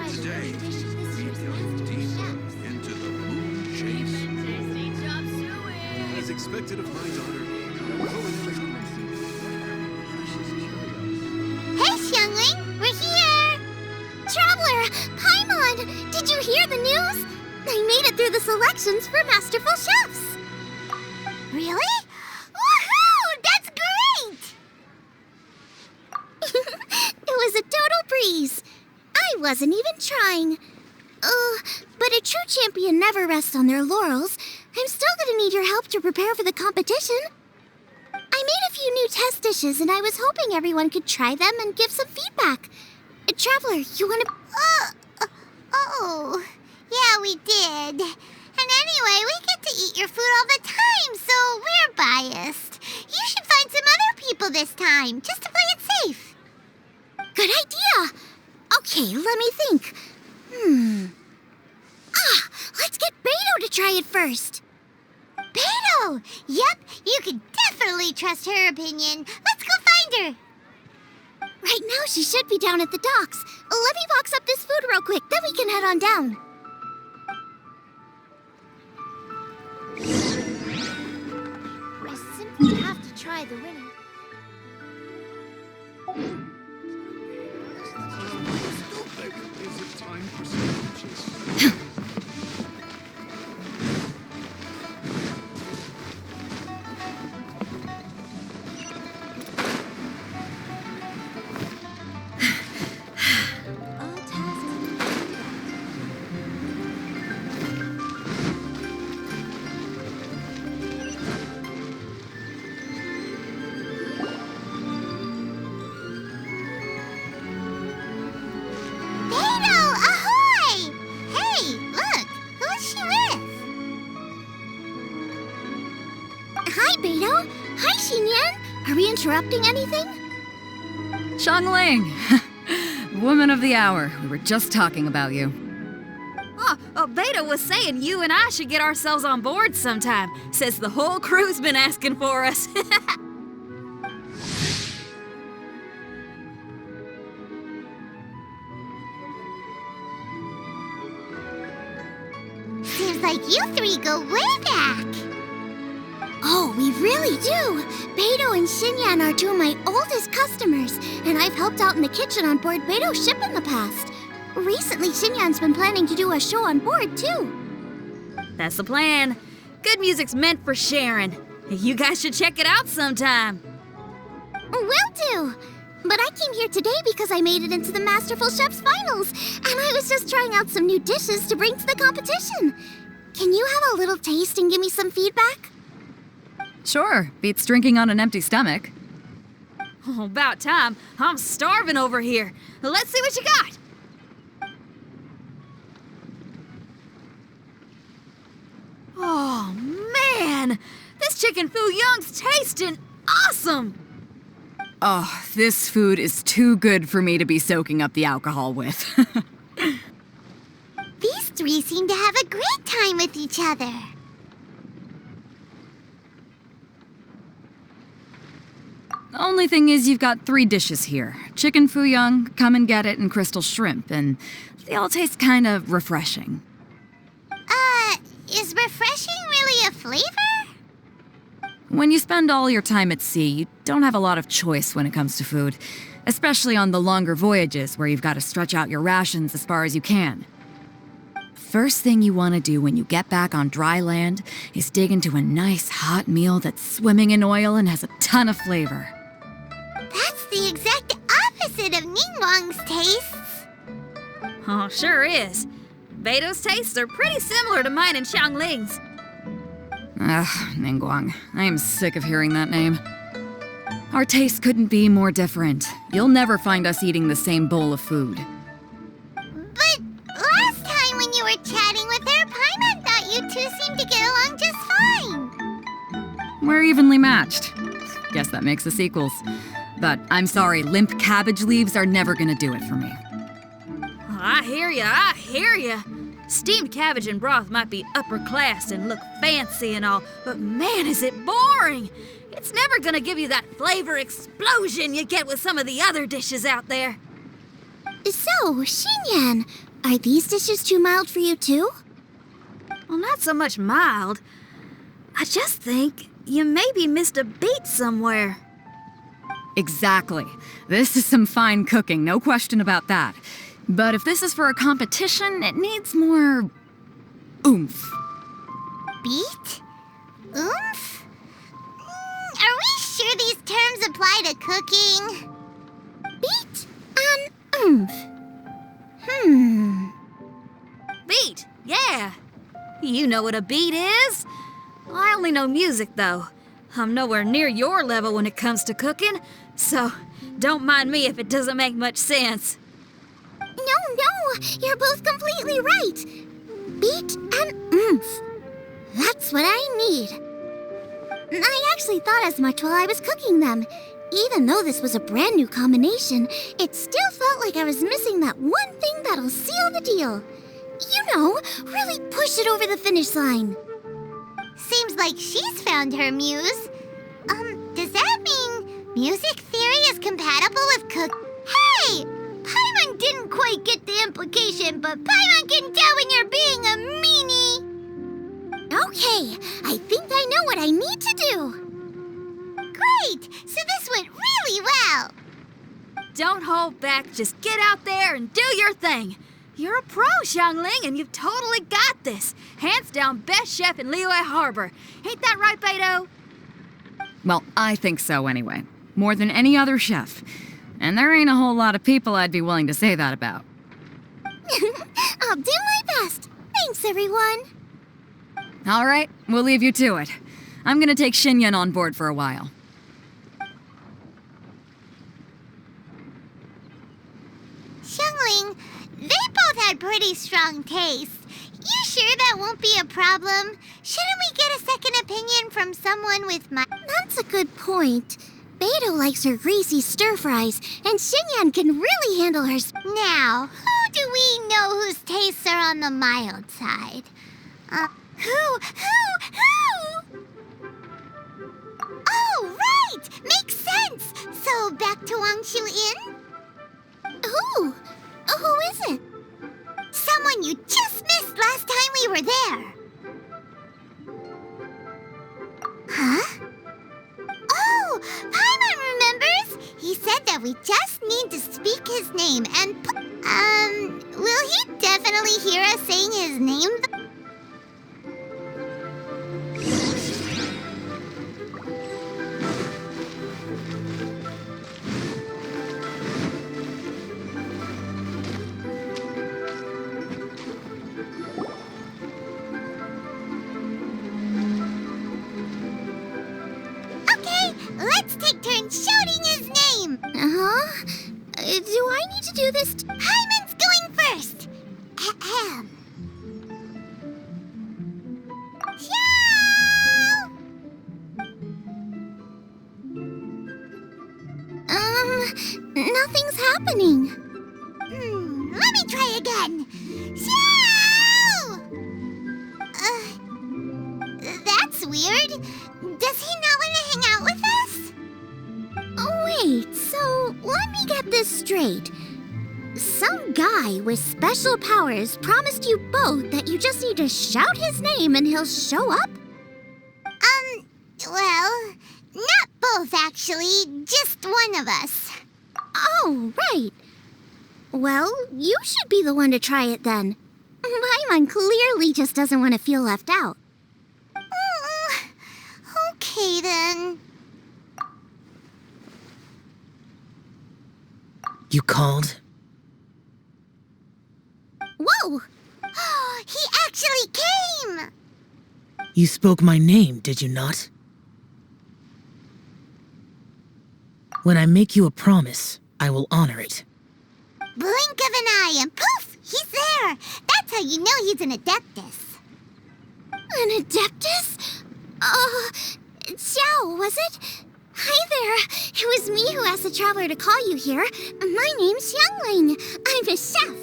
Today, we delve deeper into the moon chase. As expected of my daughter. Hey, xiangling! We're here! Traveler! Paimon! Did you hear the news? I made it through the selections for Masterful Chefs! Really? Woohoo! That's great! It was a total breeze. I wasn't even trying. But a true champion never rests on their laurels. I'm still gonna need your help to prepare for the competition. I made a few new test dishes, and I was hoping everyone could try them and give some feedback. Traveler, you wanna... Oh, yeah, we did. And anyway, we get to eat your food all the time, so we're biased. You should find some other people this time, just to play it safe. Good idea. Okay, let me think. Let's get Beidou to try it first. Beidou! Yep, you can definitely trust her opinion. Let's go find her. Right now, she should be down at the docks. Let me box up this food real quick, then we can head on down. I simply have to try the winner. Is it time for some lunches? Beidou, ahoy! Hey, look, who's she with? Hi, Beidou. Hi, Xinyan. Are we interrupting anything? Xiangling! Woman of the hour. We were just talking about you. Beidou was saying you and I should get ourselves on board sometime. Says the whole crew's been asking for us. Seems like you three go way back. Oh, we really do. Beidou and Xinyan are two of my oldest customers, and I've helped out in the kitchen on board Beidou's ship in the past. Recently, Xinyan's been planning to do a show on board, too. That's the plan. Good music's meant for sharing. You guys should check it out sometime. Will do. But I came here today because I made it into the Masterful Chef's finals, and I was just trying out some new dishes to bring to the competition. Can you have a little taste and give me some feedback? Sure, beats drinking on an empty stomach. Oh, about time. I'm starving over here. Let's see what you got. Oh, man! This chicken foo young's tasting awesome! Oh, this food is too good for me to be soaking up the alcohol with. These three seem to have a great time with each other. The only thing is you've got 3 dishes here. Chicken foo young, come and get it, and crystal shrimp, and they all taste kind of refreshing. Is refreshing really a flavor? When you spend all your time at sea, you don't have a lot of choice when it comes to food, especially on the longer voyages where you've got to stretch out your rations as far as you can. First thing you want to do when you get back on dry land is dig into a nice hot meal that's swimming in oil and has a ton of flavor. That's the exact opposite of Ningguang's tastes. Oh, sure is. Beidou's tastes are pretty similar to mine and Xiangling's. Ugh, Ningguang. I am sick of hearing that name. Our tastes couldn't be more different. You'll never find us eating the same bowl of food. But last time when you were chatting with her, Paimon thought you two seemed to get along just fine. We're evenly matched. Guess that makes us equals. But I'm sorry, limp cabbage leaves are never gonna do it for me. I hear ya. Steamed cabbage and broth might be upper class and look fancy and all, but man, is it boring! It's never gonna give you that flavor explosion you get with some of the other dishes out there. So, Xinyan, are these dishes too mild for you too? Well, not so much mild. I just think you maybe missed a beat somewhere. Exactly. This is some fine cooking, no question about that. But if this is for a competition, it needs more oomph. Beat? Oomph? Are we sure these terms apply to cooking? Beat and oomph. Beat, yeah. You know what a beat is. I only know music, though. I'm nowhere near your level when it comes to cooking, so don't mind me if it doesn't make much sense. No, you're both completely right. Beat and oomph. That's what I need. I actually thought as much while I was cooking them. Even though this was a brand new combination, it still felt like I was missing that one thing that'll seal the deal. You know, really push it over the finish line. Seems like she's found her muse. Does that mean music theory is compatible with Hey! Paimon didn't quite get the implication, but Paimon can tell when you're being a meanie. Okay, I think I know what I need to do. Great! So this went really well. Don't hold back, just get out there and do your thing. You're a pro, xiangling, and you've totally got this. Hands down best chef in Liyue Harbor. Ain't that right, beidou? Well, I think so anyway. More than any other chef. And there ain't a whole lot of people I'd be willing to say that about. I'll do my best. Thanks, everyone. All right, we'll leave you to it. I'm gonna take Xinyan on board for a while. Xiangling, they both had pretty strong taste. You sure that won't be a problem? Shouldn't we get a second opinion from someone with my... That's a good point. Beidou likes her greasy stir-fries, and Xinyan can really handle her... Now, who do we know whose tastes are on the mild side? Who? Oh, right! Makes sense! So, back to Wangshu Inn? Who is it? Someone you just missed last time we were there. Huh? Oh, Paimon remembers! He said that we just need to speak his name and... will he definitely hear us saying his name? Let's take turns shouting his name! Uh-huh? Do I need to do this? Paimon's going first! Ahem. Xiao! Nothing's happening. Let me try again. Xiao! That's weird. Does he not want to hang out with us? Oh, wait, so let me get this straight. Some guy with special powers promised you both that you just need to shout his name and he'll show up? Well, not both actually, just one of us. Oh, right. Well, you should be the one to try it then. Paimon clearly just doesn't want to feel left out. Okay, then. You called? Whoa! He actually came! You spoke my name, did you not? When I make you a promise, I will honor it. Blink of an eye and poof! He's there! That's how you know he's an adeptus. An adeptus? Xiao, was it? Hi there. It was me who asked the traveler to call you here. My name's xiangling. I'm a chef.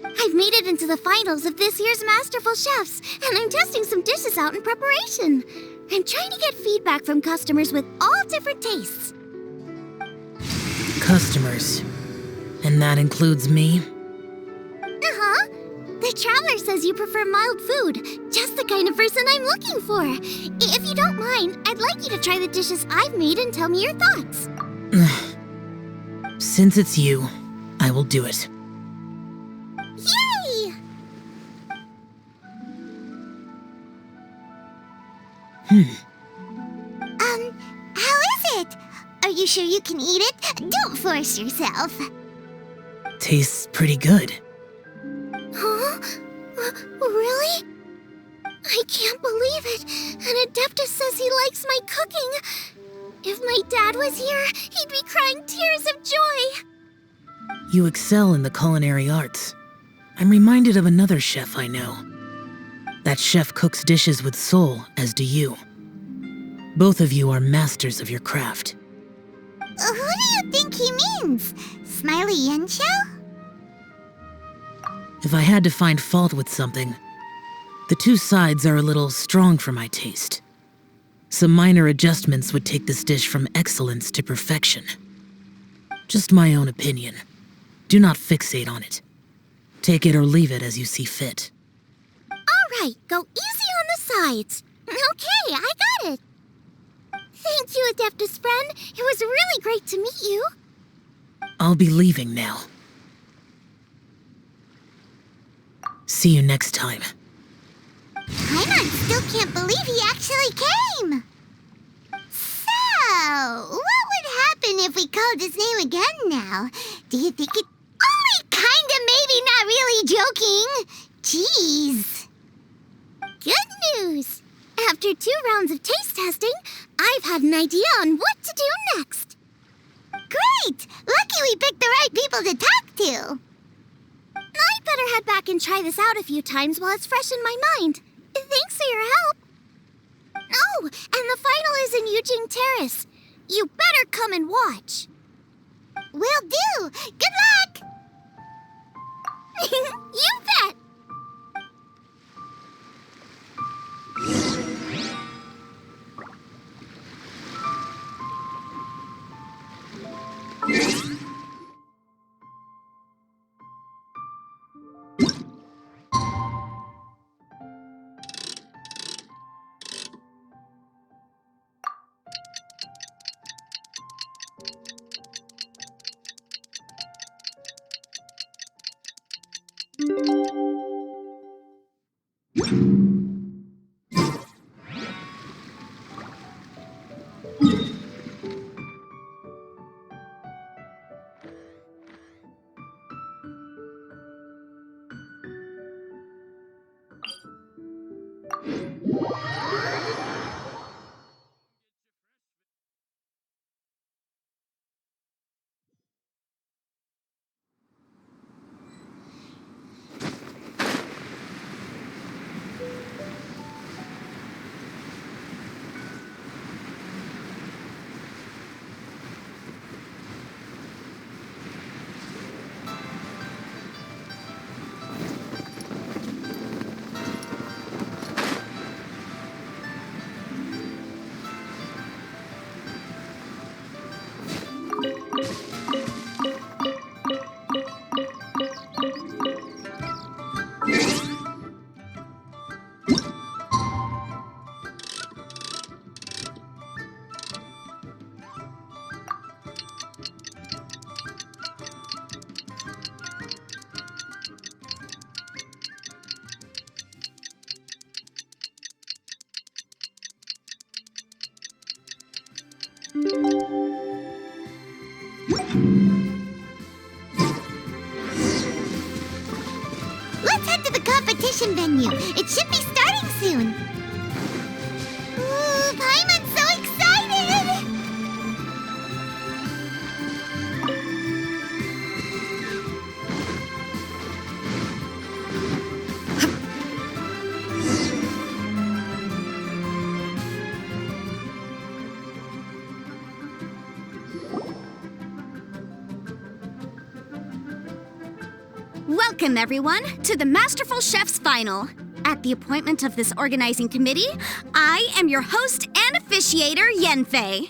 I've made it into the finals of this year's Masterful Chefs, and I'm testing some dishes out in preparation. I'm trying to get feedback from customers with all different tastes. Customers. And that includes me? Uh-huh. The Traveler says you prefer mild food. Just the kind of person I'm looking for. If you don't mind, I'd like you to try the dishes I've made and tell me your thoughts. Since it's you, I will do it. Yay! How is it? Are you sure you can eat it? Don't force yourself. Tastes pretty good. Huh? Really? I can't believe it. An Adeptus says he likes my cooking. If my dad was here, he'd be crying tears of joy. You excel in the culinary arts. I'm reminded of another chef I know. That chef cooks dishes with soul, as do you. Both of you are masters of your craft. Who do you think he means? Smiley yanxiao? If I had to find fault with something, the two sides are a little strong for my taste. Some minor adjustments would take this dish from excellence to perfection. Just my own opinion. Do not fixate on it. Take it or leave it as you see fit. All right, go easy on the sides. Okay, I got it. Thank you, Adeptus friend. It was really great to meet you. I'll be leaving now. See you next time. Paimon still can't believe he actually came. So, what would happen if we called his name again now? Do you think it... Only kinda, maybe, not really joking. Jeez. Good news. After 2 rounds of taste testing, I've had an idea on what to do next. Great! Lucky we picked the right people to talk to. I'd better head back and try this out a few times while it's fresh in my mind. Thanks for your help. Oh, and the final is in Yujing Terrace. You better come and watch. Will do. Good luck. You bet. Let's head to the competition venue. It should be starting soon. Ooh, Paimon's so excited! Welcome, everyone, to the Masterful Chef's Final. At the appointment of this organizing committee, I am your host and officiator, Yanfei.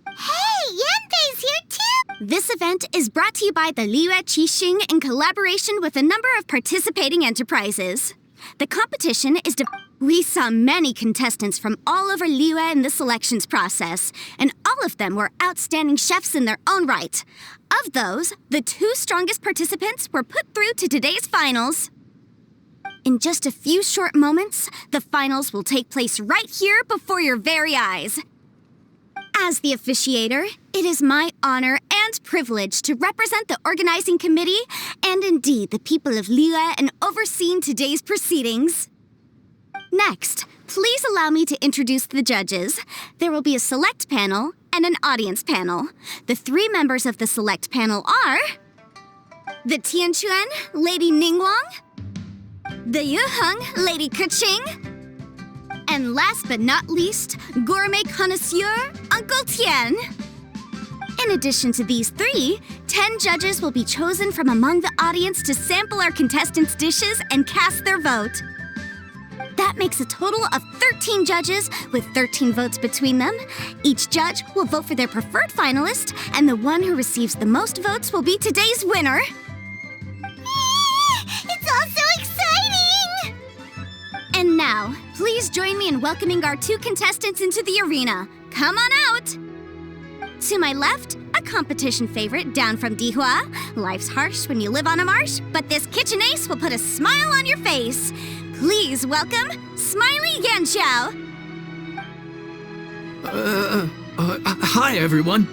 Hey, Yanfei's here too! This event is brought to you by the Liyue Keqing in collaboration with a number of participating enterprises. The competition is We saw many contestants from all over Liyue in the selections process, and all of them were outstanding chefs in their own right. Of those, the 2 strongest participants were put through to today's finals. In just a few short moments, the finals will take place right here before your very eyes. As the officiator, it is my honor and privilege to represent the organizing committee and indeed the people of Liyue in overseeing today's proceedings. Next, please allow me to introduce the judges. There will be a select panel and an audience panel. The 3 members of the select panel are the Tianquan, Lady Ningguang, the Yuheng, Lady Keqing, and last but not least, gourmet connoisseur, Uncle Tian. In addition to these 3, 10 judges will be chosen from among the audience to sample our contestants' dishes and cast their vote. That makes a total of 13 judges with 13 votes between them. Each judge will vote for their preferred finalist, and the one who receives the most votes will be today's winner. It's all so exciting! And now, please join me in welcoming our 2 contestants into the arena. Come on out! To my left, a competition favorite down from Dihua. Life's harsh when you live on a marsh, but this kitchen ace will put a smile on your face. Please welcome Smiley Yanxiao. Hi, everyone.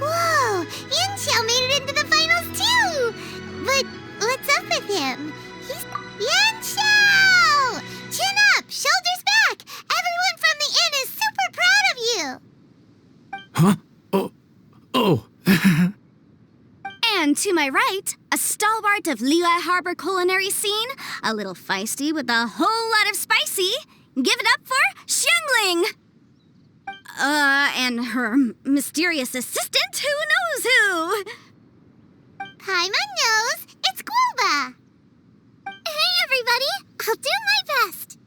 Whoa! Yanxiao made it into the finals too! But what's up with him? He's... Yanxiao! Chin up! Shoulders back! Everyone from the inn is super proud of you! Huh? Oh. And to my right, a stalwart of Liyue Harbor culinary scene, a little feisty with a whole lot of spicy. Give it up for xiangling! And her mysterious assistant, who knows who? Paimon knows! It's guoba! Hey everybody! I'll do my best!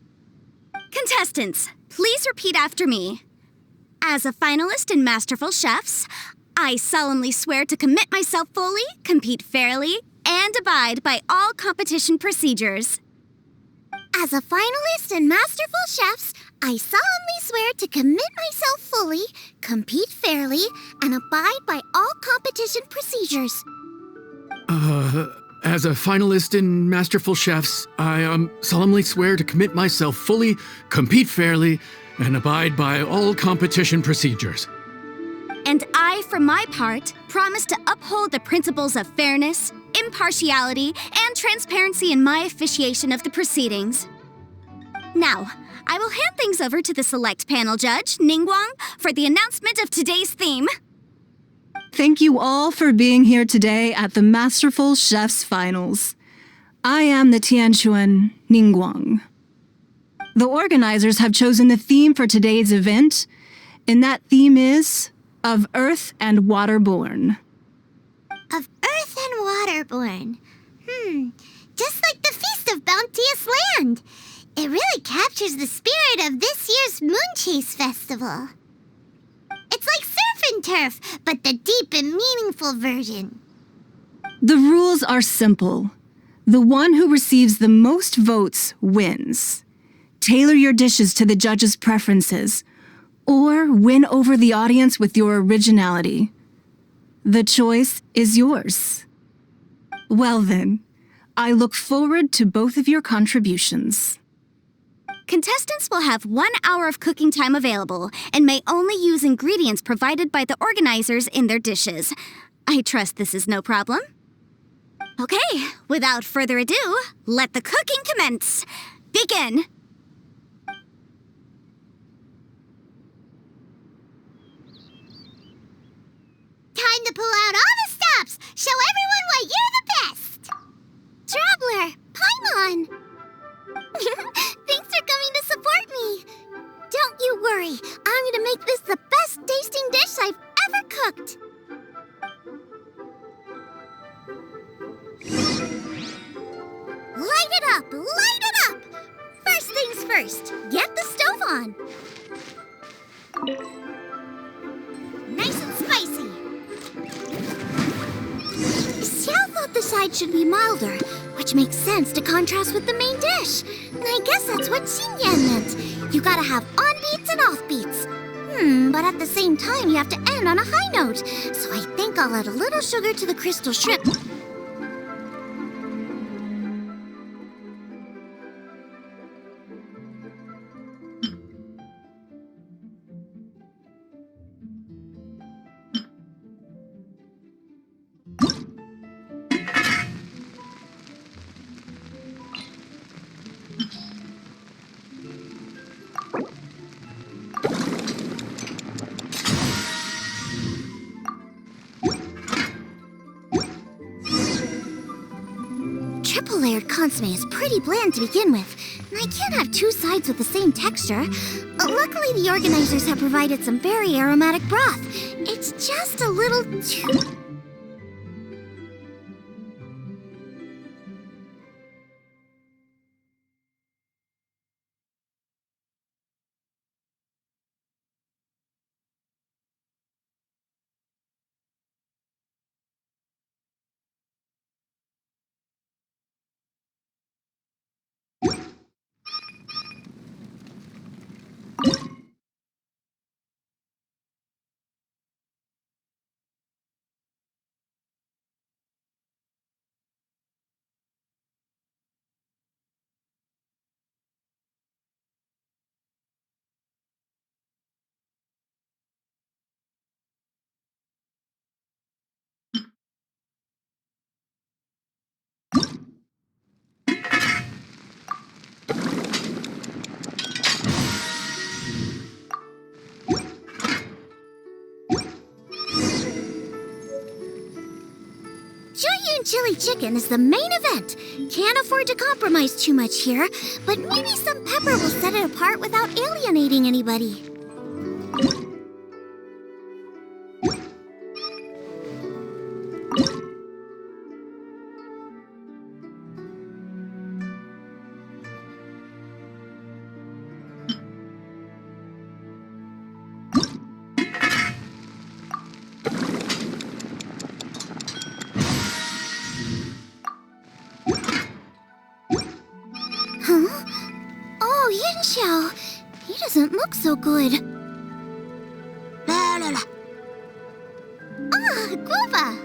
Contestants, please repeat after me. As a finalist in Masterful Chefs, I solemnly swear to commit myself fully, compete fairly, and abide by all competition procedures. As a finalist in Masterful Chefs, I solemnly swear to commit myself fully, compete fairly, and abide by all competition procedures. As a finalist in Masterful Chefs, I solemnly swear to commit myself fully, compete fairly, and abide by all competition procedures. And I, for my part, promise to uphold the principles of fairness, impartiality, and transparency in my officiation of the proceedings. Now, I will hand things over to the select panel judge, Ningguang, for the announcement of today's theme. Thank you all for being here today at the Masterful Chefs Finals. I am the Tianquan Ningguang. The organizers have chosen the theme for today's event, and that theme is of Earth and Waterborn. Of Earth and Waterborn. Just like the Feast of Bounteous Land. It really captures the spirit of this year's Moon Chase Festival. It's like surf and turf, but the deep and meaningful version. The rules are simple. The one who receives the most votes wins. Tailor your dishes to the judges' preferences, or win over the audience with your originality. The choice is yours. Well then, I look forward to both of your contributions. Contestants will have 1 hour of cooking time available and may only use ingredients provided by the organizers in their dishes. I trust this is no problem. Okay, without further ado, let the cooking commence. Begin! Time to pull out all the stops! Show everyone why you're the best! Traveler, Paimon! Thanks for coming to support me! Don't you worry, I'm gonna make this the best tasting dish I've ever cooked! Light it up! Light it up! First things first, get the stove on! Nice and spicy! side should be milder, which makes sense to contrast with the main dish. And I guess that's what xinyan meant. You gotta have on-beats and off-beats. But at the same time, you have to end on a high note. So I think I'll add a little sugar to the crystal shrimp. Triple-layered consomme is pretty bland to begin with, and I can't have two sides with the same texture. Luckily, the organizers have provided some very aromatic broth. It's just a little too... Chili chicken is the main event. Can't afford to compromise too much here, but maybe some pepper will set it apart without alienating anybody. Huh? Oh, Yanxiao. He doesn't look so good. La la la. Ah, guoba.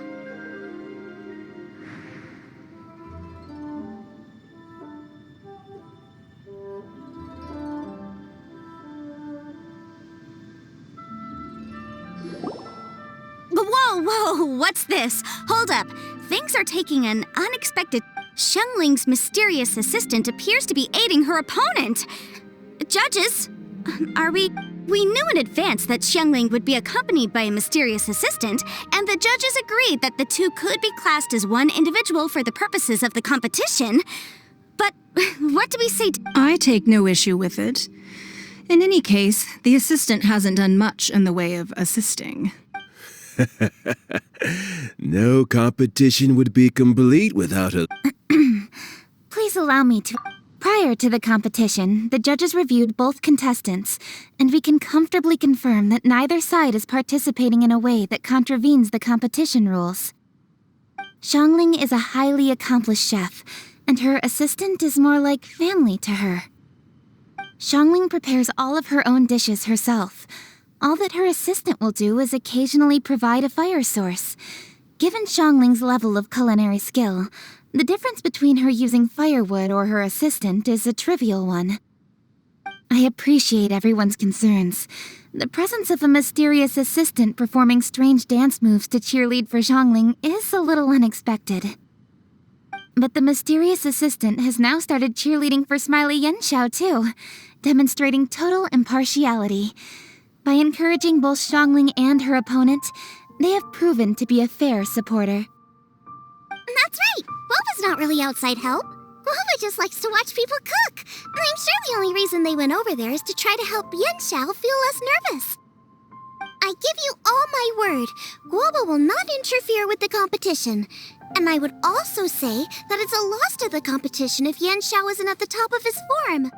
Whoa, what's this? Hold up. Things are taking an unexpected... Xiangling's mysterious assistant appears to be aiding her opponent. Judges, are we... We knew in advance that Xiangling would be accompanied by a mysterious assistant, and the judges agreed that the two could be classed as one individual for the purposes of the competition. But what do we say I take no issue with it. In any case, the assistant hasn't done much in the way of assisting. No competition would be complete without a... Please allow me to... Prior to the competition, the judges reviewed both contestants, and we can comfortably confirm that neither side is participating in a way that contravenes the competition rules. Xiangling is a highly accomplished chef, and her assistant is more like family to her. Xiangling prepares all of her own dishes herself. All that her assistant will do is occasionally provide a fire source. Given Xiangling's level of culinary skill, the difference between her using firewood or her assistant is a trivial one. I appreciate everyone's concerns. The presence of a mysterious assistant performing strange dance moves to cheerlead for Xiangling is a little unexpected. But the mysterious assistant has now started cheerleading for Smiley Yanxiao too, demonstrating total impartiality. By encouraging both Xiangling and her opponent, they have proven to be a fair supporter. That's right! Guoba's not really outside help. Guoba just likes to watch people cook. And I'm sure the only reason they went over there is to try to help Yanxiao feel less nervous. I give you all my word, Guoba will not interfere with the competition. And I would also say that it's a loss to the competition if Yanxiao isn't at the top of his form.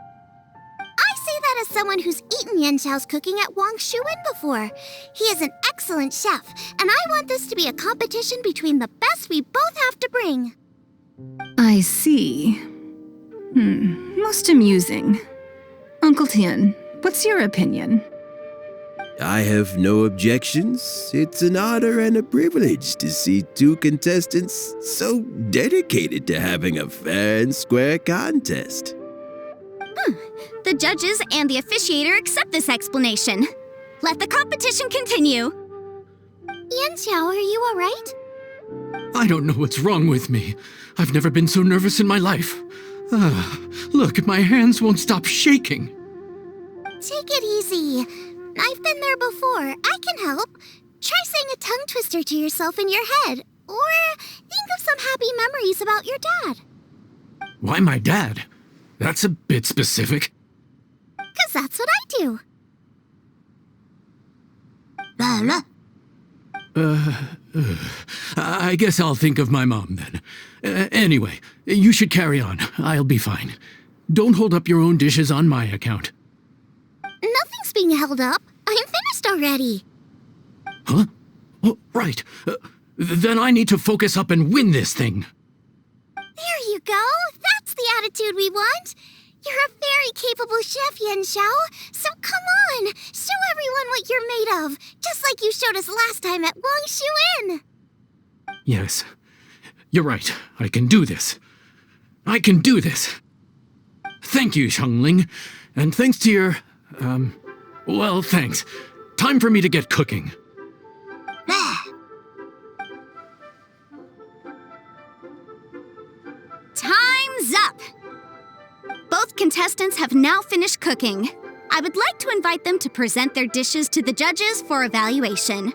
I say that as someone who's eaten Yanxiao's cooking at Wang Shuin before. He is an excellent chef, and I want this to be a competition between the best we both have to bring. I see. Most amusing. Uncle Tian, what's your opinion? I have no objections. It's an honor and a privilege to see two contestants so dedicated to having a fair and square contest. The judges and the officiator accept this explanation. Let the competition continue. Yanxiao, are you all right? I don't know what's wrong with me. I've never been so nervous in my life. Look, my hands won't stop shaking. Take it easy. I've been there before. I can help. Try saying a tongue twister to yourself in your head. Or think of some happy memories about your dad. Why my dad? That's a bit specific. 'Cause that's what I do. I guess I'll think of my mom then. Anyway, you should carry on. I'll be fine. Don't hold up your own dishes on my account. Nothing's being held up. I'm finished already. Huh? Oh, right. Then I need to focus up and win this thing. There you go. That's the attitude we want. You're a very capable chef, Yanxiao. So come on, show everyone what you're made of, just like you showed us last time at Wang Shuin. Yes, you're right. I can do this. I can do this. Thank you, xiangling. And thanks to your, well, thanks. Time for me to get cooking. Time's up! Both contestants have now finished cooking. I would like to invite them to present their dishes to the judges for evaluation.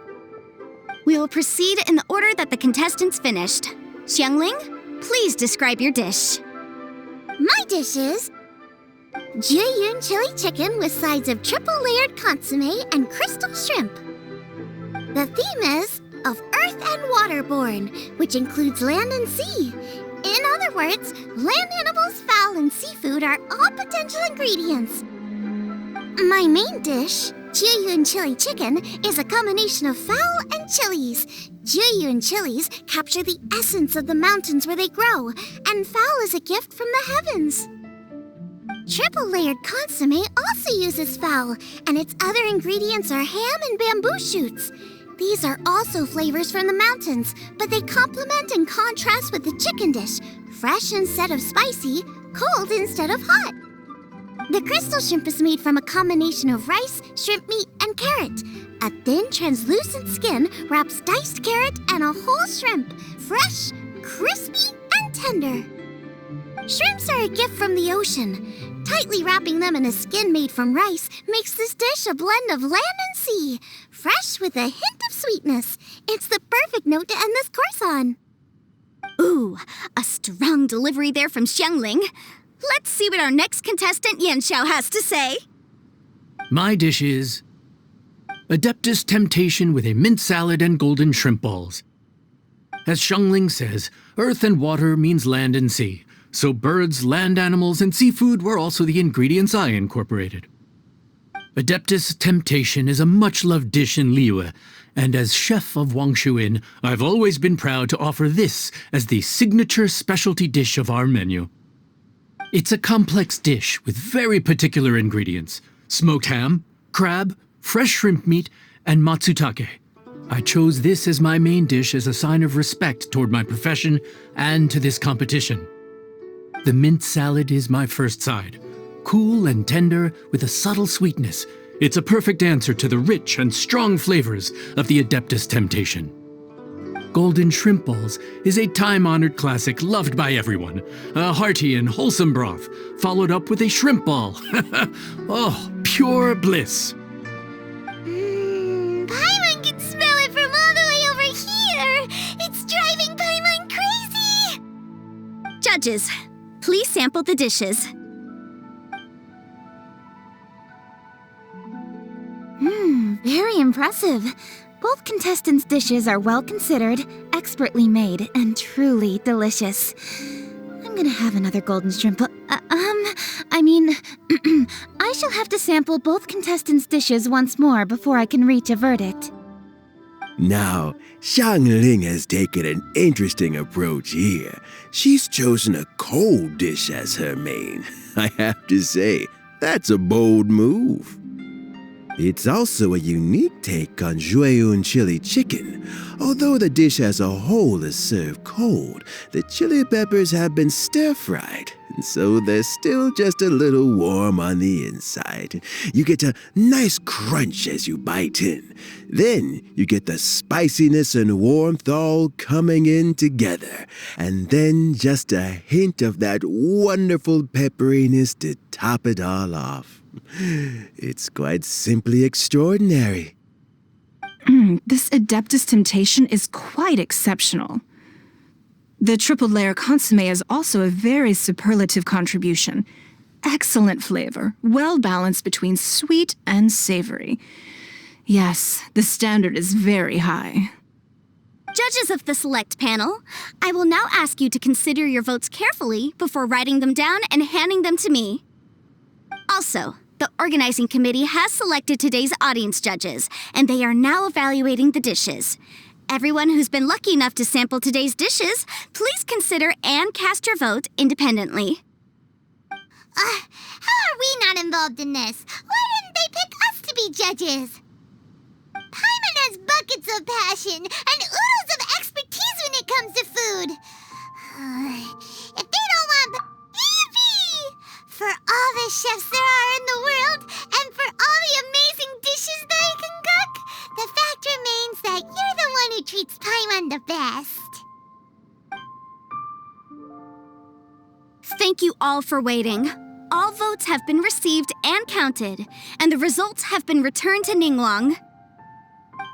We will proceed in the order that the contestants finished. Xiangling, please describe your dish. My dish is Jieyun chili chicken with sides of triple-layered consomme and crystal shrimp. The theme is of earth and waterborne, which includes land and sea. In other words, land animals, fowl, and seafood are all potential ingredients. My main dish, Jieyun chili chicken, is a combination of fowl and chilies. Jieyun chilies capture the essence of the mountains where they grow, and fowl is a gift from the heavens. Triple-layered consomme also uses fowl, and its other ingredients are ham and bamboo shoots. These are also flavors from the mountains, but they complement and contrast with the chicken dish, fresh instead of spicy, cold instead of hot. The crystal shrimp is made from a combination of rice, shrimp meat, and carrot. A thin, translucent skin wraps diced carrot and a whole shrimp, fresh, crispy, and tender. Shrimps are a gift from the ocean. Tightly wrapping them in a skin made from rice makes this dish a blend of land and sea, fresh with a hint of sweetness. It's the perfect note to end this course on. Ooh, a strong delivery there from Xiangling. Let's see what our next contestant Yanxiao has to say. My dish is Adeptus Temptation with a mint salad and golden shrimp balls. As xiangling says, earth and water means land and sea. So birds, land animals, and seafood were also the ingredients I incorporated. Adeptus Temptation is a much-loved dish in Liyue, and as chef of Wang Shuin, I've always been proud to offer this as the signature specialty dish of our menu. It's a complex dish with very particular ingredients: smoked ham, crab, fresh shrimp meat, and matsutake. I chose this as my main dish as a sign of respect toward my profession and to this competition. The mint salad is my first side. Cool and tender with a subtle sweetness, it's a perfect answer to the rich and strong flavors of the Adeptus Temptation. Golden shrimp balls is a time-honored classic loved by everyone. A hearty and wholesome broth, followed up with a shrimp ball. Oh, pure bliss. Paimon can smell it from all the way over here. It's driving Paimon crazy. Judges, please sample the dishes. Very impressive. Both contestants' dishes are well considered, expertly made, and truly delicious. I'm gonna have another golden shrimp. I mean, I shall have to sample both contestants' dishes once more before I can reach a verdict. Now, Xiangling has taken an interesting approach here. She's chosen a cold dish as her main. I have to say, that's a bold move. It's also a unique take on Jueyun chili chicken. Although the dish as a whole is served cold, the chili peppers have been stir-fried, and so they're still just a little warm on the inside. You get a nice crunch as you bite in. Then you get the spiciness and warmth all coming in together. And then just a hint of that wonderful pepperiness to top it all off. It's quite simply extraordinary. This Adeptus Temptation is quite exceptional. The triple layer consomme is also a very superlative contribution. Excellent flavor, well balanced between sweet and savory. Yes, the standard is very high. Judges of the select panel, I will now ask you to consider your votes carefully before writing them down and handing them to me. Also, the organizing committee has selected today's audience judges, and they are now evaluating the dishes. Everyone who's been lucky enough to sample today's dishes, please consider and cast your vote independently. How are we not involved in this? Why didn't they pick us to be judges? Paimon has buckets of passion and oodles of expertise when it comes to food. If they don't want yippee! For all the chefs there are in the world, and for all the amazing dishes they can cook, the fact remains that you're the one who treats Paimon the best. Thank you all for waiting. All votes have been received and counted, and the results have been returned to Ningguang.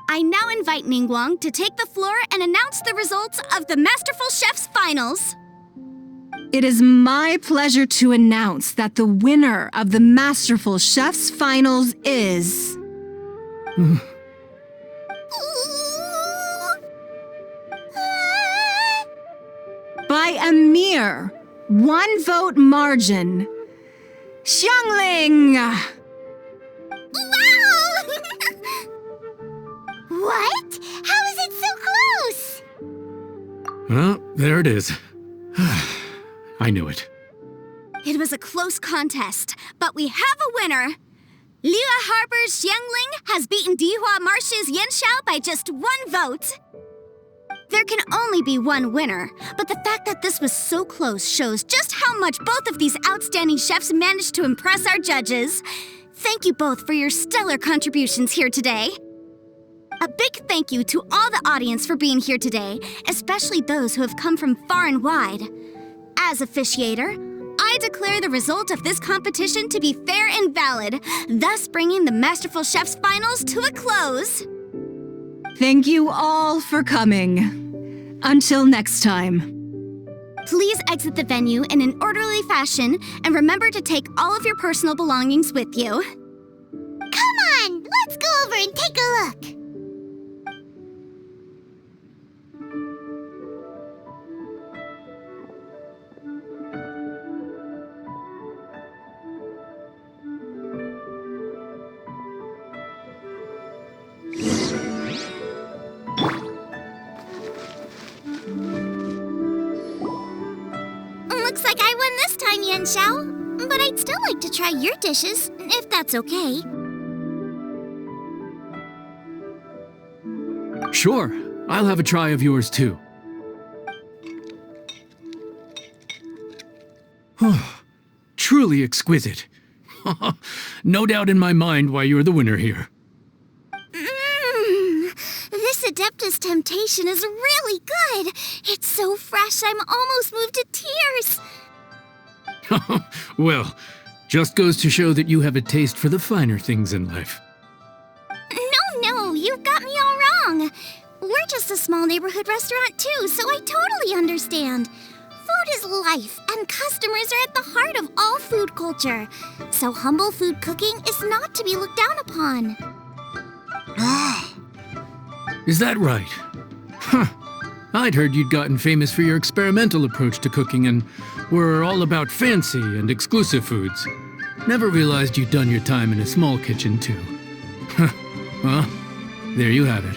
I now invite Ningguang to take the floor and announce the results of the Masterful Chef's Finals. It is my pleasure to announce that the winner of the Masterful Chef's Finals is... by a mere 1 vote margin, xiangling! Wow! What? How is it so close? Well, there it is. I knew it. It was a close contest, but we have a winner. Liyue Harbor's xiangling has beaten Dihua Marsh's yanxiao by just 1 vote. There can only be one winner, but the fact that this was so close shows just how much both of these outstanding chefs managed to impress our judges. Thank you both for your stellar contributions here today. A big thank you to all the audience for being here today, especially those who have come from far and wide. As officiator, I declare the result of this competition to be fair and valid, thus bringing the Masterful Chef's Finals to a close. Thank you all for coming. Until next time. Please exit the venue in an orderly fashion and remember to take all of your personal belongings with you. Come on, let's go over and take a look. Looks like I won this time, Yanxiao. But I'd still like to try your dishes, if that's okay. Sure, I'll have a try of yours too. Truly exquisite. No doubt in my mind why you're the winner here. This Adeptus Temptation is really good. It's so fresh, I'm almost moved to tears. Well, just goes to show that you have a taste for the finer things in life. No, you've got me all wrong. We're just a small neighborhood restaurant too, so I totally understand. Food is life, and customers are at the heart of all food culture. So humble food cooking is not to be looked down upon. Is that right? Huh. I'd heard you'd gotten famous for your experimental approach to cooking and were all about fancy and exclusive foods. Never realized you'd done your time in a small kitchen, too. Well, there you have it.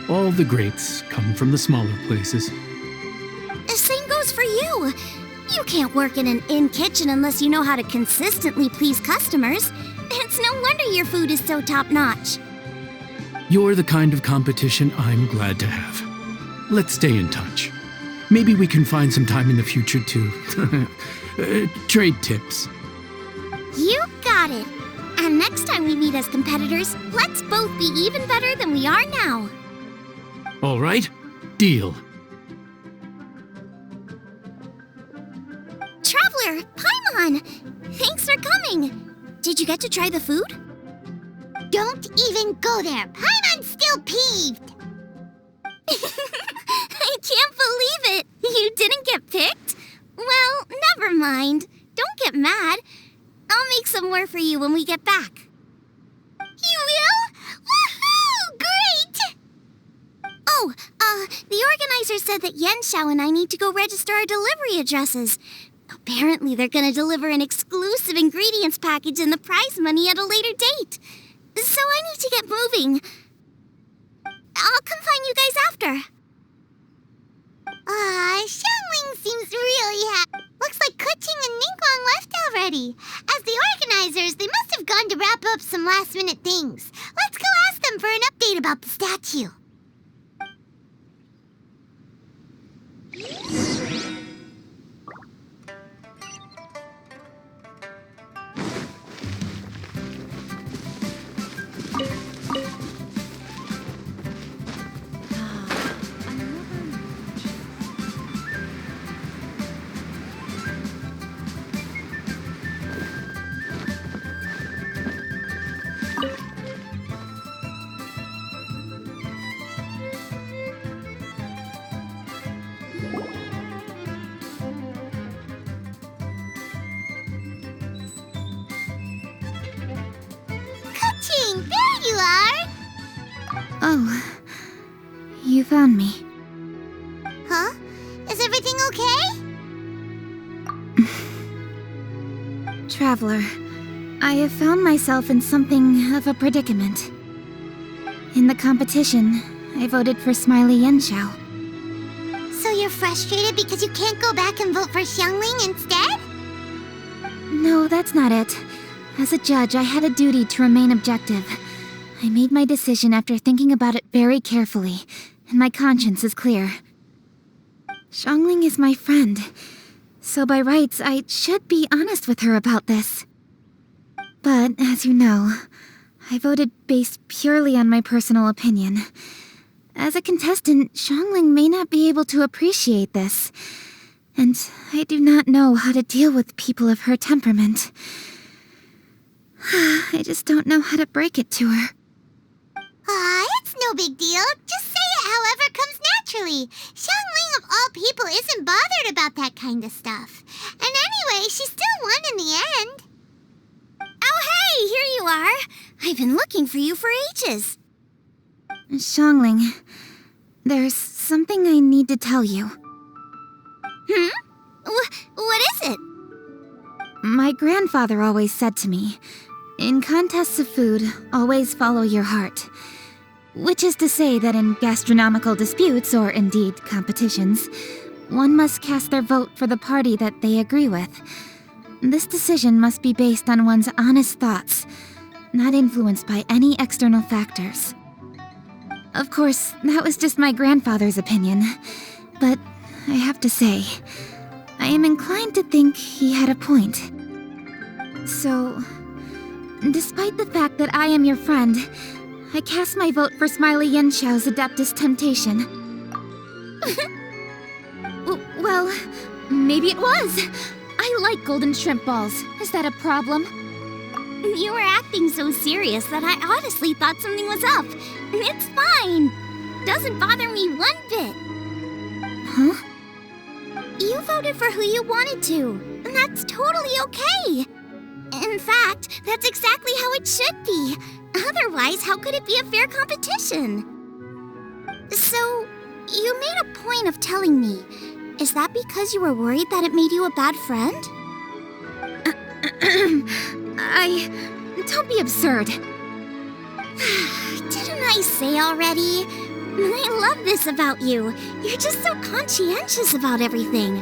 All the greats come from the smaller places. The same goes for you. You can't work in an inn kitchen unless you know how to consistently please customers. It's no wonder your food is so top-notch. You're the kind of competition I'm glad to have. Let's stay in touch. Maybe we can find some time in the future to trade tips. You got it. And next time we meet as competitors, let's both be even better than we are now. All right, deal. Traveler, Paimon! Thanks for coming. Did you get to try the food? Don't even go there. Paimon's still peeved. I can't believe it. You didn't get picked? Well, never mind. Don't get mad. I'll make some more for you when we get back. You will? Woohoo! Great! Oh, the organizer said that Yanxiao and I need to go register our delivery addresses. Apparently, they're gonna deliver an exclusive ingredients package and the prize money at a later date. So I need to get moving. I'll come find you guys after. Xiangling seems really happy. Looks like keqing and Ningguang left already. As the organizers, they must have gone to wrap up some last-minute things. Let's go ask them for an update about the statue. There you are! Oh, you found me. Huh? Is everything okay? Traveler, I have found myself in something of a predicament. In the competition, I voted for Smiley Yanxiao. So you're frustrated because you can't go back and vote for Xiangling instead? No, that's not it. As a judge, I had a duty to remain objective. I made my decision after thinking about it very carefully, and my conscience is clear. Xiangling is my friend, so by rights, I should be honest with her about this. But, as you know, I voted based purely on my personal opinion. As a contestant, Xiangling may not be able to appreciate this, and I do not know how to deal with people of her temperament. I just don't know how to break it to her. It's no big deal. Just say it however comes naturally. Xiangling of all people isn't bothered about that kind of stuff. And anyway, she still won in the end. Oh, hey, here you are. I've been looking for you for ages. Xiangling, there's something I need to tell you. What is it? My grandfather always said to me, in contests of food, always follow your heart. Which is to say that in gastronomical disputes, or indeed competitions, one must cast their vote for the party that they agree with. This decision must be based on one's honest thoughts, not influenced by any external factors. Of course, that was just my grandfather's opinion, but I have to say, I am inclined to think he had a point. So, despite the fact that I am your friend, I cast my vote for Smiley Yanxiao's Adeptus Temptation. Well, maybe it was. I like golden shrimp balls. Is that a problem? You were acting so serious that I honestly thought something was up. It's fine. Doesn't bother me one bit. Huh? You voted for who you wanted to, and that's totally okay. In fact, that's exactly how it should be. Otherwise, how could it be a fair competition? So, You made a point of telling me. Is that because you were worried that it made you a bad friend? Don't be absurd. Didn't I say already? I love this about you. You're just so conscientious about everything.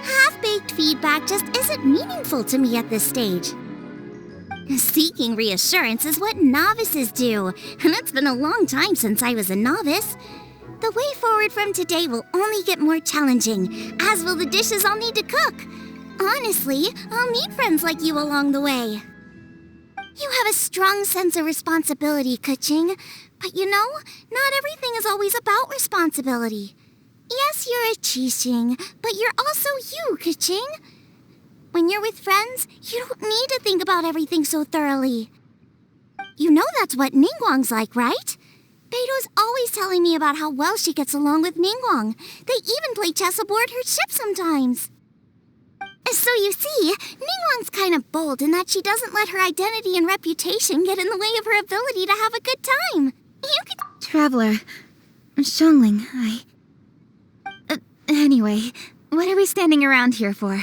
Half-baked feedback just isn't meaningful to me at this stage. Seeking reassurance is what novices do, and it's been a long time since I was a novice. The way forward from today will only get more challenging, as will the dishes I'll need to cook. Honestly, I'll meet friends like you along the way. You have a strong sense of responsibility, keqing. But you know, not everything is always about responsibility. Yes, you're a keqing, but you're also you, keqing. When you're with friends, you don't need to think about everything so thoroughly. You know that's what Ningguang's like, right? Beidou's always telling me about how well she gets along with Ningguang. They even play chess aboard her ship sometimes. So you see, Ningguang's kind of bold in that she doesn't let her identity and reputation get in the way of her ability to have a good time. You could... Traveler, xiangling, anyway, what are we standing around here for?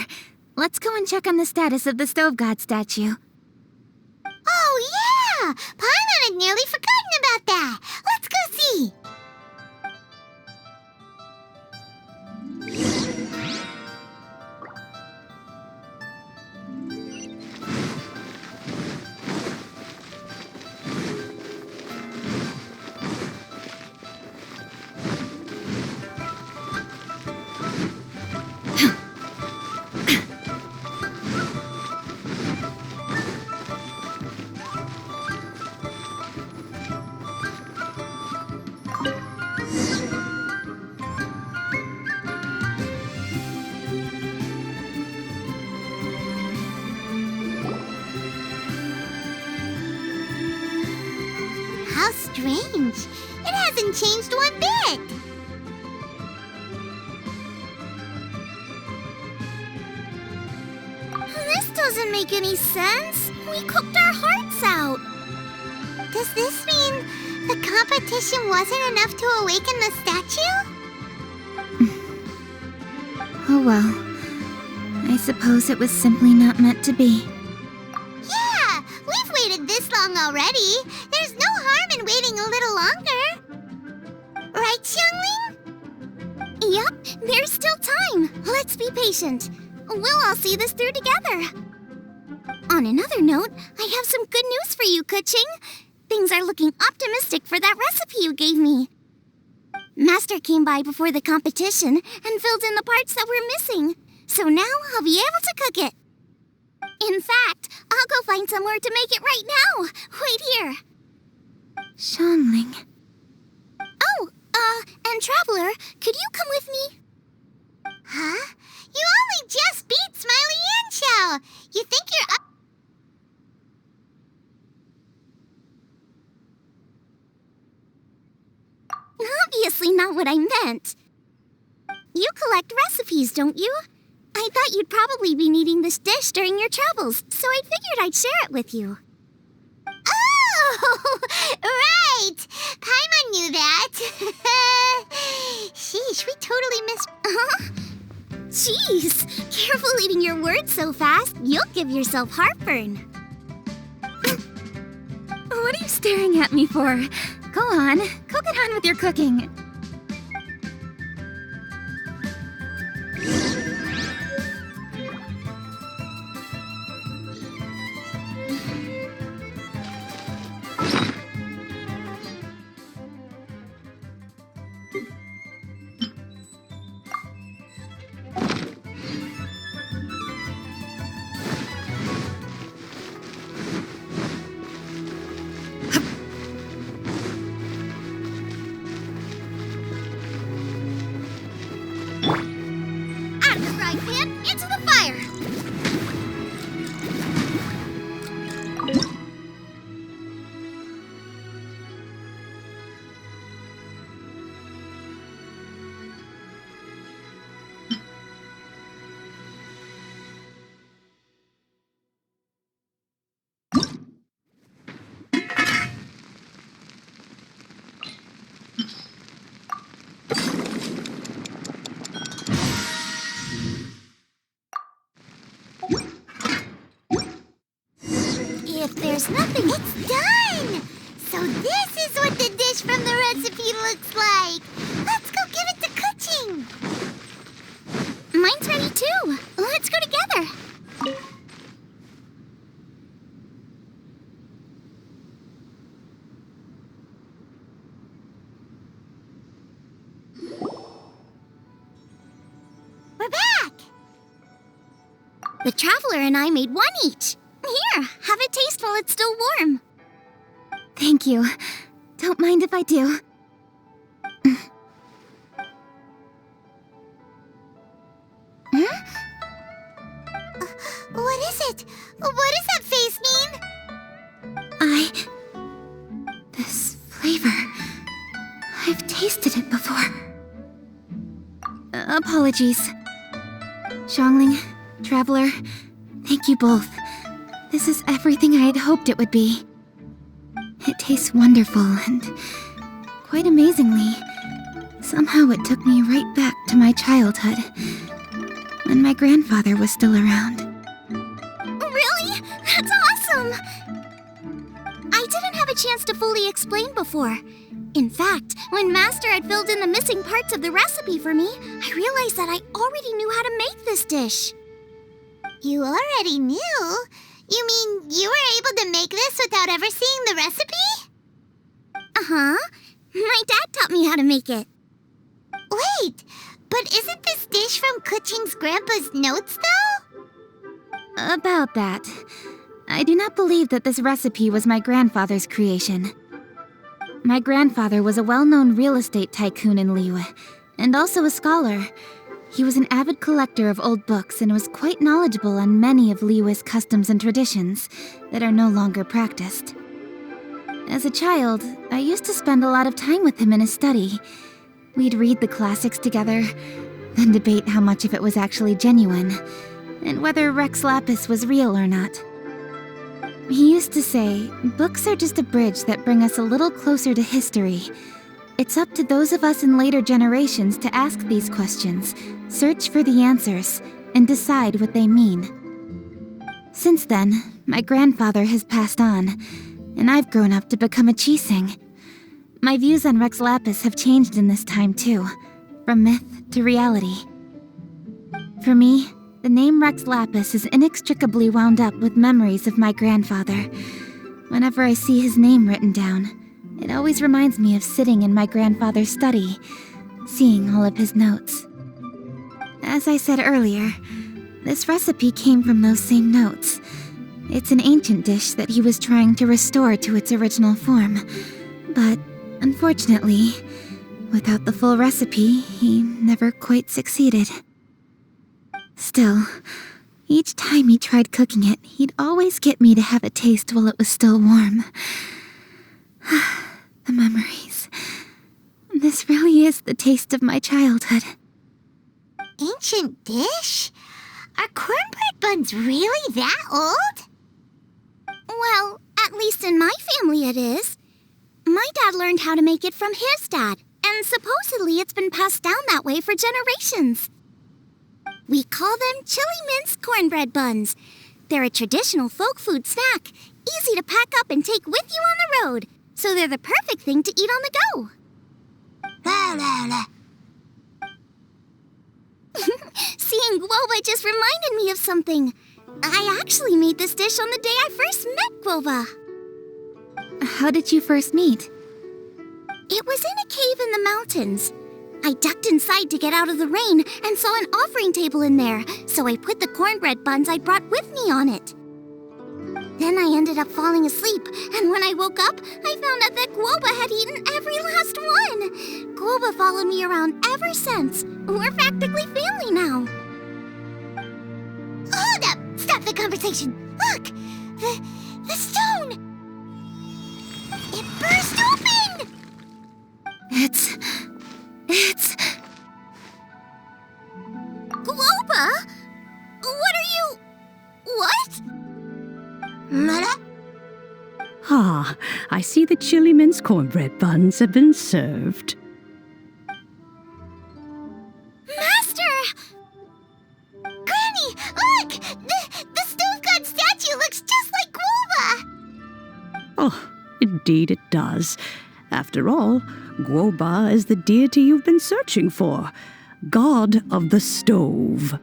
Let's go and check on the status of the stove god statue. Oh, yeah! Paimon had nearly forgotten about that. Let's go see. How strange. It hasn't changed one bit. This doesn't make any sense. We cooked our hearts out. Does this mean the competition wasn't enough to awaken the statue? Oh well. I suppose it was simply not meant to be. Yeah, we've waited this long already. There's no harm in waiting a little longer. Right, xiangling? Yup, there's still time. Let's be patient. We'll all see this through together. On another note, I have some good news for you, keqing. Things are looking optimistic for that recipe you gave me. Master came by before the competition and filled in the parts that were missing. So now I'll be able to cook it. In fact, I'll go find somewhere to make it right now. Wait here. Xiangling. Oh, and Traveler, could you come with me? Huh? You only just beat Smiley Yanxiao. You think you're up? Obviously not what I meant. You collect recipes, don't you? I thought you'd probably be needing this dish during your travels, so I figured I'd share it with you. Oh, right! Paimon knew that. Sheesh, we totally missed... Huh? Jeez, careful eating your words so fast. You'll give yourself heartburn. What are you staring at me for? Go on, go get on with your cooking. there's nothing. It's done! So this is what the dish from the recipe looks like. Let's go give it to keqing. Mine's ready too. Let's go together. We're back! The Traveler and I made one each. Here, have a taste while it's still warm. Thank you. Don't mind if I do. What is it? What does that face mean? This flavor... I've tasted it before. Apologies. Xiangling, Traveler, thank you both. This is everything I had hoped it would be. It tastes wonderful and, quite amazingly, somehow it took me right back to my childhood, when my grandfather was still around. Really? That's awesome! I didn't have a chance to fully explain before. In fact, when Master had filled in the missing parts of the recipe for me, I realized that I already knew how to make this dish. You already knew? You mean you were able to make this without ever seeing the recipe? Uh-huh. My dad taught me how to make it. Wait, but isn't this dish from keqing's grandpa's notes, though? About that, I do not believe that this recipe was my grandfather's creation. My grandfather was a well-known real estate tycoon in Liyue, and also a scholar. He was an avid collector of old books and was quite knowledgeable on many of Liyue's customs and traditions that are no longer practiced. As a child, I used to spend a lot of time with him in his study. We'd read the classics together, then debate how much of it was actually genuine, and whether Rex Lapis was real or not. He used to say, books are just a bridge that bring us a little closer to history. It's up to those of us in later generations to ask these questions, search for the answers, and decide what they mean. Since then, my grandfather has passed on, and I've grown up to become a keqing. My views on Rex Lapis have changed in this time too, from myth to reality. For me, the name Rex Lapis is inextricably wound up with memories of my grandfather. Whenever I see his name written down, it always reminds me of sitting in my grandfather's study, seeing all of his notes. As I said earlier, this recipe came from those same notes. It's an ancient dish that he was trying to restore to its original form. But, unfortunately, without the full recipe, he never quite succeeded. Still, each time he tried cooking it, he'd always get me to have a taste while it was still warm. The memories. This really is the taste of my childhood. Ancient dish? Are cornbread buns really that old? Well, at least in my family it is. My dad learned how to make it from his dad, and supposedly it's been passed down that way for generations. We call them chili mince cornbread buns. They're a traditional folk food snack, easy to pack up and take with you on the road, so they're the perfect thing to eat on the go. La la la. Seeing guoba just reminded me of something. I actually made this dish on the day I first met guoba. How did you first meet? It was in a cave in the mountains. I ducked inside to get out of the rain and saw an offering table in there, so I put the cornbread buns I brought with me on it. Then I ended up falling asleep, and when I woke up, I found out that guoba had eaten every last one. Guoba followed me around ever since. We're practically family now. Hold up! Stop the conversation! Look! The stone! It burst open! It's... Guoba? What are you... What? Mother? Ah, I see the chili mince cornbread buns have been served. Master! Granny, look! The stove god statue looks just like Guoba! Oh, indeed it does. After all, Guoba is the deity you've been searching for. God of the stove.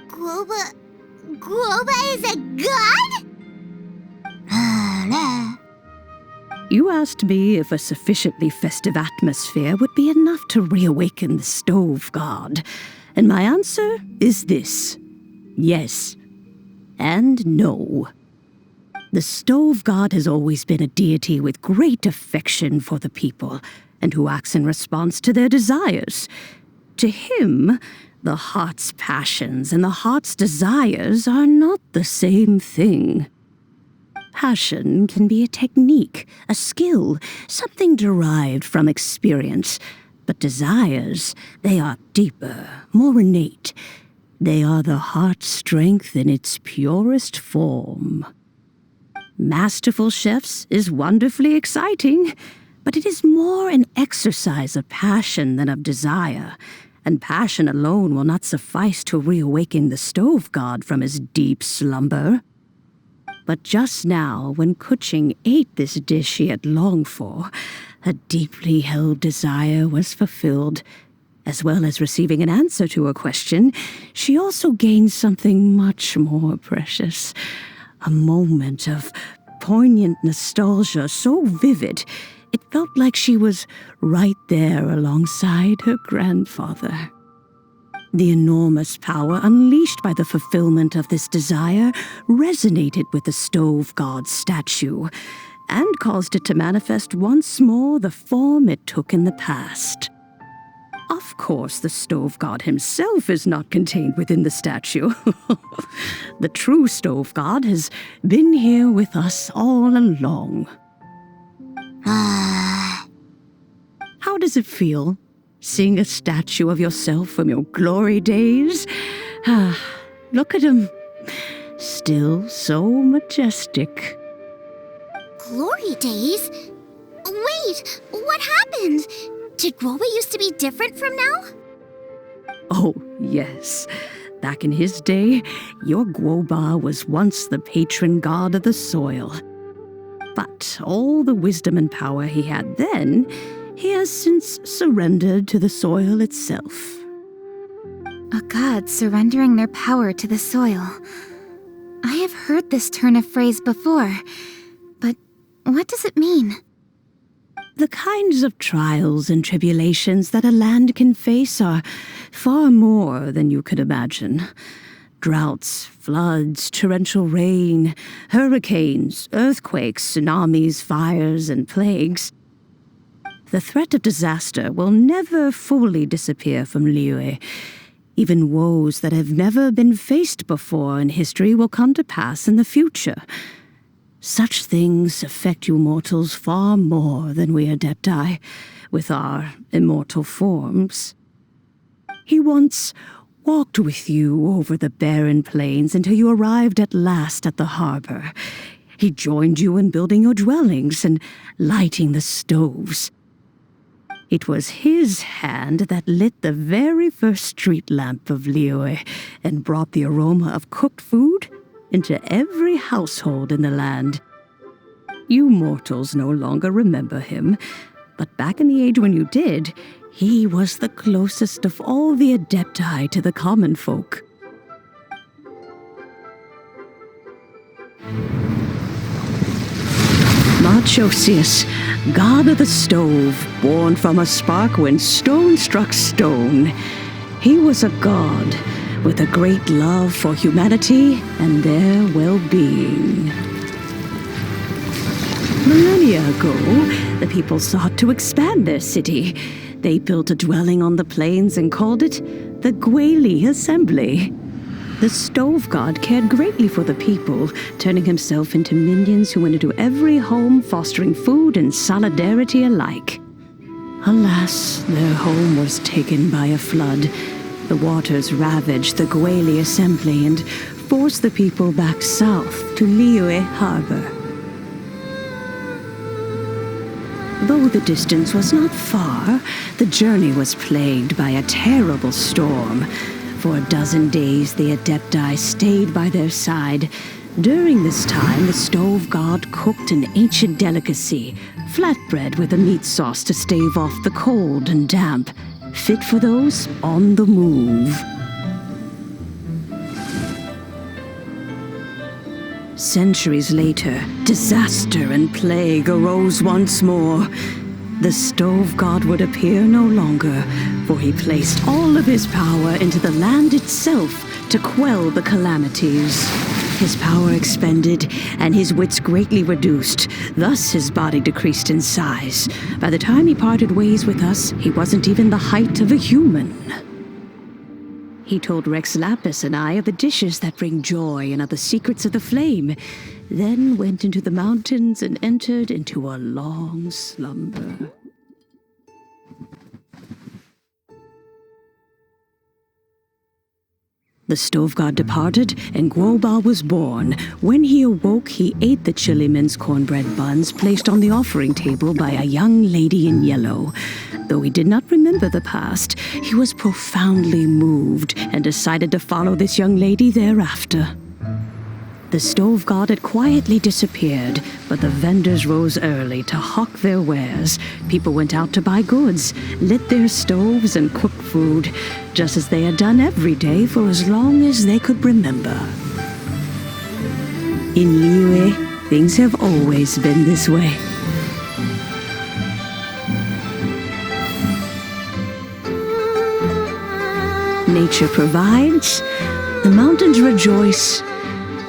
Guoba is a god? You asked me if a sufficiently festive atmosphere would be enough to reawaken the stove god. And my answer is this. Yes. And no. The stove god has always been a deity with great affection for the people, and who acts in response to their desires. To him, the heart's passions and the heart's desires are not the same thing. Passion can be a technique, a skill, something derived from experience. But desires, they are deeper, more innate. They are the heart's strength in its purest form. Masterful chefs is wonderfully exciting, but it is more an exercise of passion than of desire, and passion alone will not suffice to reawaken the stove god from his deep slumber. But just now, when Keqing ate this dish he had longed for, a deeply held desire was fulfilled. As well as receiving an answer to a question, she also gained something much more precious. A moment of poignant nostalgia so vivid, it felt like she was right there alongside her grandfather. The enormous power unleashed by the fulfillment of this desire resonated with the stove god's statue, and caused it to manifest once more the form it took in the past. Of course, the stove god himself is not contained within the statue. The true stove god has been here with us all along. How does it feel, seeing a statue of yourself from your glory days? Look at him. Still so majestic. Glory days? Wait, what happened? Did Guoba used to be different from now? Oh, yes. Back in his day, your Guoba was once the patron god of the soil. But all the wisdom and power he had then, he has since surrendered to the soil itself. A god surrendering their power to the soil. I have heard this turn of phrase before, but what does it mean? The kinds of trials and tribulations that a land can face are far more than you could imagine. Droughts, floods, torrential rain, hurricanes, earthquakes, tsunamis, fires, and plagues. The threat of disaster will never fully disappear from Liyue. Even woes that have never been faced before in history will come to pass in the future. Such things affect you mortals far more than we Adepti, with our immortal forms. He once walked with you over the barren plains until you arrived at last at the harbor. He joined you in building your dwellings and lighting the stoves. It was his hand that lit the very first street lamp of Liyue and brought the aroma of cooked food into every household in the land. You mortals no longer remember him, but back in the age when you did, he was the closest of all the Adepti to the common folk. Marchosius, god of the stove, born from a spark when stone struck stone. He was a god with a great love for humanity and their well-being. Millennia ago, the people sought to expand their city. They built a dwelling on the plains and called it the Gueli Assembly. The stove god cared greatly for the people, turning himself into minions who went into every home, fostering food and solidarity alike. Alas, their home was taken by a flood. The waters ravaged the Gueli Assembly and forced the people back south to Liyue Harbor. Though the distance was not far, the journey was plagued by a terrible storm. For a dozen days, the Adepti stayed by their side, During this time, the stove god cooked an ancient delicacy, flatbread with a meat sauce to stave off the cold and damp, fit for those on the move. Centuries later, disaster and plague arose once more. The stove god would appear no longer, for he placed all of his power into the land itself to quell the calamities. His power expended, and his wits greatly reduced. Thus his body decreased in size. By the time he parted ways with us, he wasn't even the height of a human. He told Rex Lapis and I of the dishes that bring joy and of the secrets of the flame, then went into the mountains and entered into a long slumber. The stove god departed, and Guoba was born. When he awoke, he ate the chili mince cornbread buns placed on the offering table by a young lady in yellow. Though he did not remember the past, he was profoundly moved and decided to follow this young lady thereafter. The stove god had quietly disappeared, but the vendors rose early to hawk their wares. People went out to buy goods, lit their stoves, and cooked food, just as they had done every day for as long as they could remember. In Liyue, things have always been this way. Nature provides, the mountains rejoice.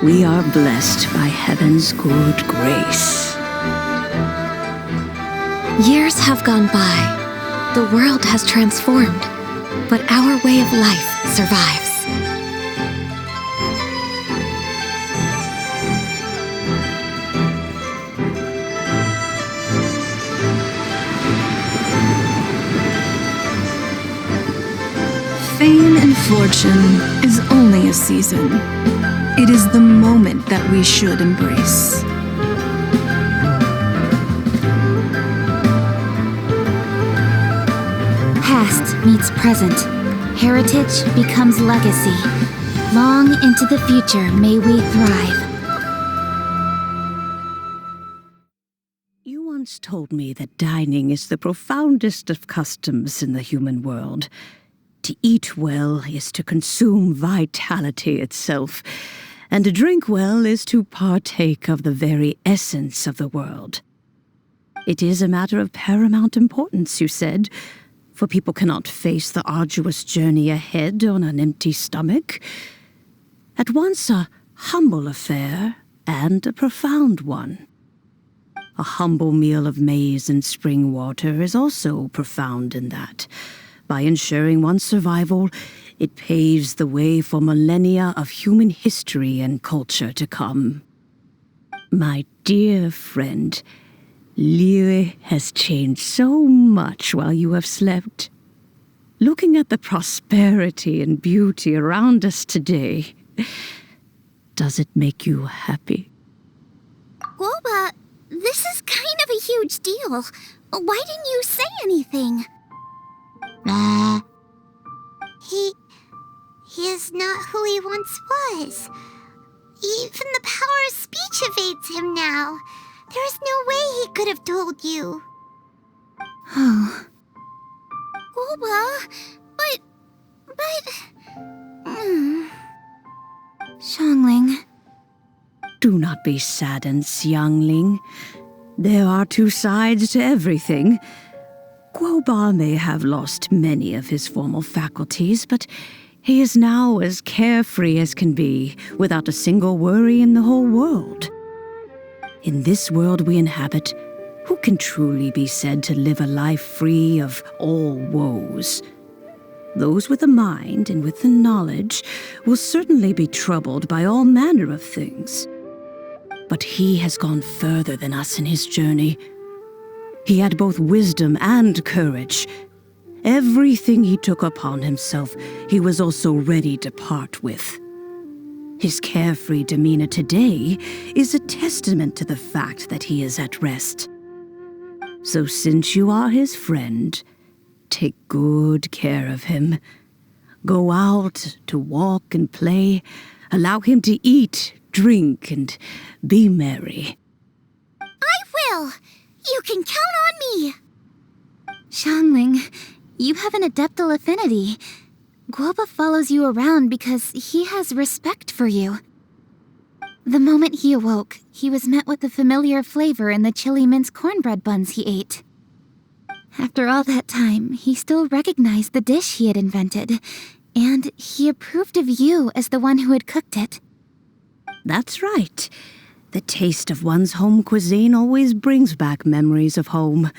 We are blessed by heaven's good grace. Years have gone by. The world has transformed, but our way of life survives. Fame and fortune is only a season. It is the moment that we should embrace. Past meets present. Heritage becomes legacy. Long into the future may we thrive. You once told me that dining is the profoundest of customs in the human world. To eat well is to consume vitality itself, and to drink well is to partake of the very essence of the world. It is a matter of paramount importance, you said, for people cannot face the arduous journey ahead on an empty stomach. At once a humble affair and a profound one. A humble meal of maize and spring water is also profound in that. By ensuring one's survival, it paves the way for millennia of human history and culture to come. My dear friend, Liyue has changed so much while you have slept. Looking at the prosperity and beauty around us today, does it make you happy? Guoba, this is kind of a huge deal. Why didn't you say anything? He is not who he once was. Even the power of speech evades him now. There is no way he could have told you. Oh. Guoba, Xiangling. Do not be saddened, xiangling. There are two sides to everything. Guoba may have lost many of his formal faculties, but he is now as carefree as can be, without a single worry in the whole world. In this world we inhabit, who can truly be said to live a life free of all woes? Those with the mind and with the knowledge will certainly be troubled by all manner of things. But he has gone further than us in his journey. He had both wisdom and courage. Everything he took upon himself, he was also ready to part with. His carefree demeanor today is a testament to the fact that he is at rest. So since you are his friend, take good care of him. Go out to walk and play. Allow him to eat, drink and be merry. I will! You can count on me! Xiangling, you have an adeptal affinity. Guoba follows you around because he has respect for you. The moment he awoke, he was met with the familiar flavor in the chili mince cornbread buns he ate. After all that time, he still recognized the dish he had invented, and he approved of you as the one who had cooked it. That's right. The taste of one's home cuisine always brings back memories of home.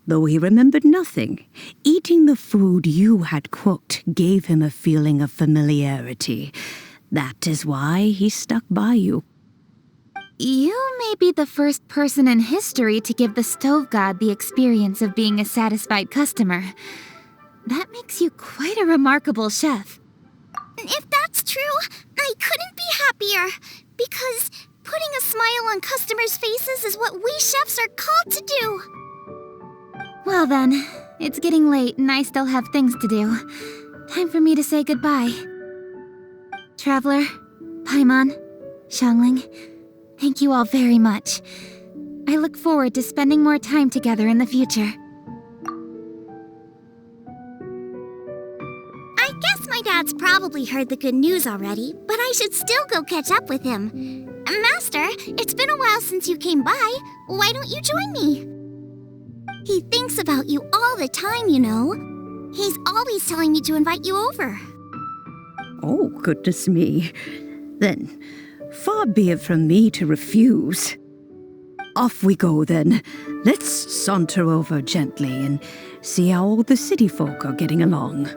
Though he remembered nothing, eating the food you had cooked gave him a feeling of familiarity. That is why he stuck by you. You may be the first person in history to give the stove god the experience of being a satisfied customer. That makes you quite a remarkable chef. If that's true, I couldn't be happier. Because putting a smile on customers' faces is what we chefs are called to do. Well then, it's getting late and I still have things to do. Time for me to say goodbye. Traveler, Paimon, Xiangling, thank you all very much. I look forward to spending more time together in the future. I guess my dad's probably heard the good news already, but I should still go catch up with him. Master, it's been a while since you came by. Why don't you join me? He thinks about you all the time, you know. He's always telling me to invite you over. Oh, goodness me. Then, far be it from me to refuse. Off we go, then. Let's saunter over gently and see how all the city folk are getting along.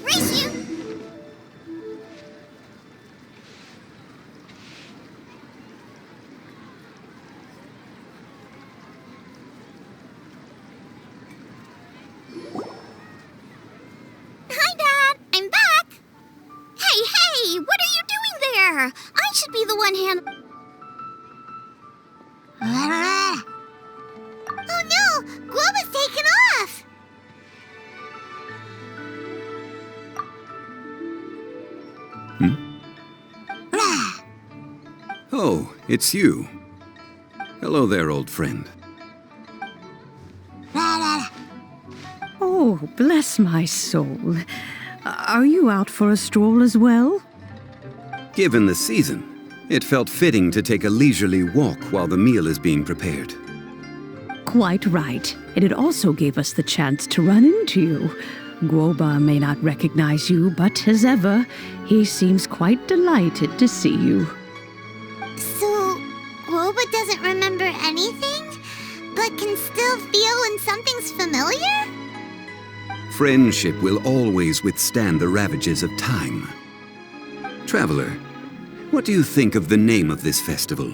Race you! Hi, Dad! I'm back! Hey! What are you doing there? I should be the one Oh no! Guoba's taken off! Oh, it's you. Hello there, old friend. Oh, bless my soul. Are you out for a stroll as well? Given the season, it felt fitting to take a leisurely walk while the meal is being prepared. Quite right. And it also gave us the chance to run into you. Guoba may not recognize you, but as ever, he seems quite delighted to see you. So, Guoba doesn't remember anything, but can still feel when something's familiar? Friendship will always withstand the ravages of time. Traveler, what do you think of the name of this festival?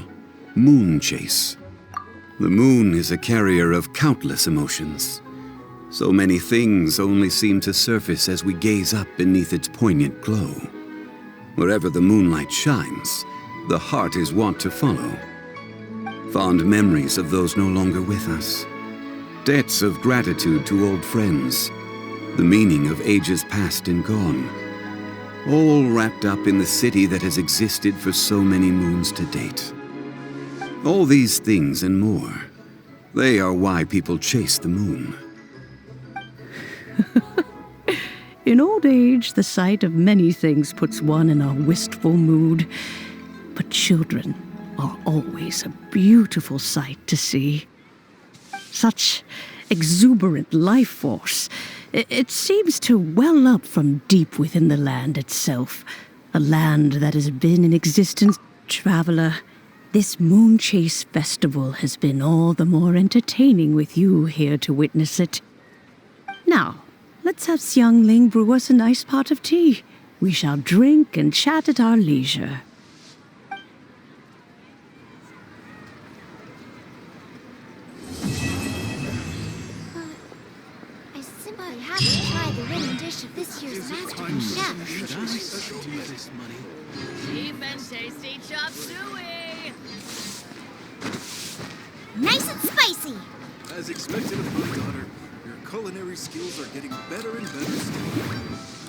Moon Chase. The moon is a carrier of countless emotions. So many things only seem to surface as we gaze up beneath its poignant glow. Wherever the moonlight shines, the heart is wont to follow. Fond memories of those no longer with us. Debts of gratitude to old friends. The meaning of ages past and gone. All wrapped up in the city that has existed for so many moons to date. All these things and more, they are why people chase the moon. In old age, the sight of many things puts one in a wistful mood. But children are always a beautiful sight to see. Such exuberant life force. It seems to well up from deep within the land itself. A land that has been in existence. Traveler, this Moon Chase Festival has been all the more entertaining with you here to witness it. Now, let's have xiangling brew us a nice pot of tea. We shall drink and chat at our leisure. I have to try the winning dish of this year's master chef. Cheap and tasty chop suey! Nice and spicy. As expected of my daughter, your culinary skills are getting better and better still.